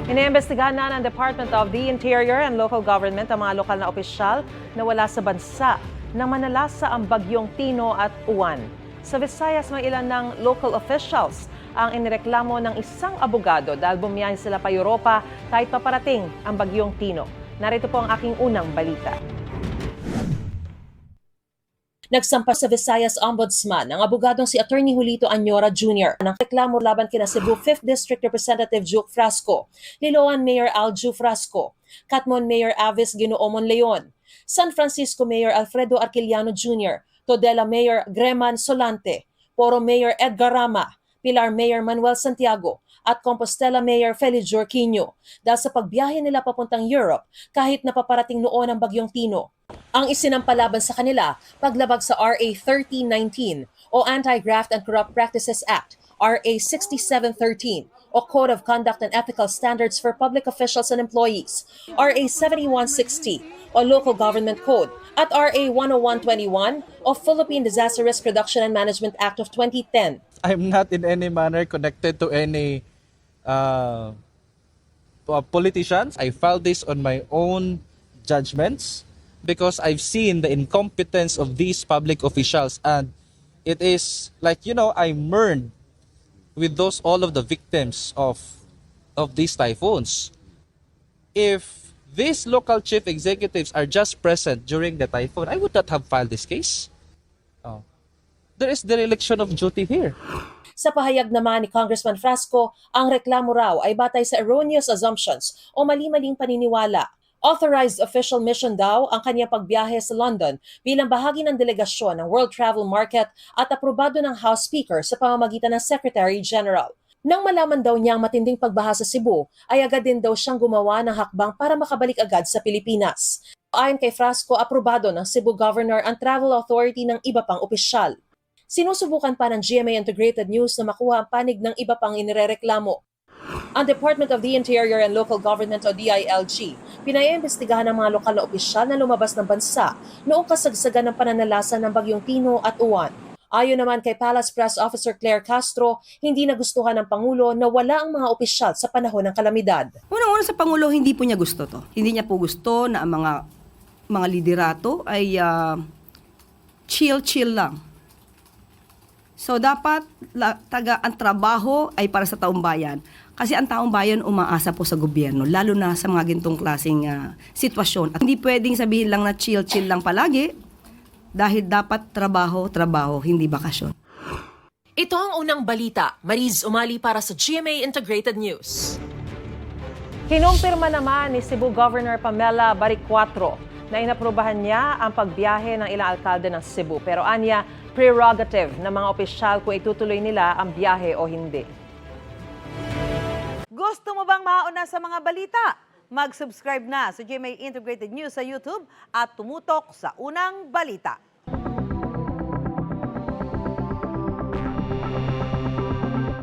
Iniimbestigahan na ng Department of the Interior and Local Government ang mga lokal na opisyal na wala sa bansa na manalasa ang bagyong Tino at Uwan. Sa Visayas, may ilan ng local officials ang inireklamo ng isang abogado dahil bumiyahe sila pa Europa kahit paparating ang bagyong Tino. Narito po ang aking unang balita. Nagsampa sa Visayas Ombudsman ang abogadong si Attorney Julito Añora Jr. ng reklamo laban kina Cebu 5th District Representative Juke Frasco, Liloan Mayor Alju Frasco, Catmon Mayor Avis Ginoomon Leon, San Francisco Mayor Alfredo Arquiliano Jr., Todela Mayor Greman Solante, Poro Mayor Edgar Rama, Pilar Mayor Manuel Santiago, at Compostela Mayor Felix Jorquinho dahil sa pagbiyahe nila papuntang Europe kahit napaparating noon ang bagyong Tino. Ang isinampalaban sa kanila, paglabag sa RA 1319 o Anti-Graft and Corrupt Practices Act, RA 6713 o Code of Conduct and Ethical Standards for Public Officials and Employees, RA 7160 o Local Government Code, at RA 10121 o Philippine Disaster Risk Reduction and Management Act of 2010. I'm not in any manner connected to any politicians. I filed this on my own judgments because I've seen the incompetence of these public officials, and it is like, I mourned with all of the victims of these typhoons. If these local chief executives are just present during the typhoon, I would not have filed this case. There is dereliction of duty here. Sa pahayag naman ni Congressman Frasco, ang reklamo raw ay batay sa erroneous assumptions o mali-maling paniniwala. Authorized official mission daw ang kanyang pagbiyahe sa London bilang bahagi ng delegasyon ng World Travel Market at aprobado ng House Speaker sa pamamagitan ng Secretary General. Nang malaman daw niya ang matinding pagbaha sa Cebu, ay agad din daw siyang gumawa ng hakbang para makabalik agad sa Pilipinas. Ayon kay Frasco, aprobado ng Cebu Governor ang travel authority ng iba pang opisyal. Sinusubukan pa ng GMA Integrated News na makuha ang panig ng iba pang inirereklamo. Ang Department of the Interior and Local Government o DILG, pinaiimbestigahan ng mga lokal na opisyal na lumabas ng bansa noong kasagsagan ng pananalasa ng bagyong Tino at Uwan. Ayon naman kay Palace Press Officer Claire Castro, hindi nagustuhan ng Pangulo na wala ang mga opisyal sa panahon ng kalamidad. Unang-una sa Pangulo, hindi po niya gusto to. Hindi niya po gusto na ang mga liderato ay chill lang. So dapat ang trabaho ay para sa taong bayan. Kasi ang taong bayan umaasa po sa gobyerno, lalo na sa mga gintong klaseng sitwasyon. At hindi pwedeng sabihin lang na chill lang palagi, dahil dapat trabaho, hindi bakasyon. Ito ang unang balita. Mariz Umali para sa GMA Integrated News. Kinumpirma naman ni Cebu Governor Pamela Baricuatro na inaprubahan niya ang pagbiyahe ng ilang alkalde ng Cebu. Pero anya, prerogative ng mga opisyal kung itutuloy nila ang biyahe o hindi. Gusto mo bang mauna sa mga balita? Mag-subscribe na sa GMA Integrated News sa YouTube at tumutok sa unang balita.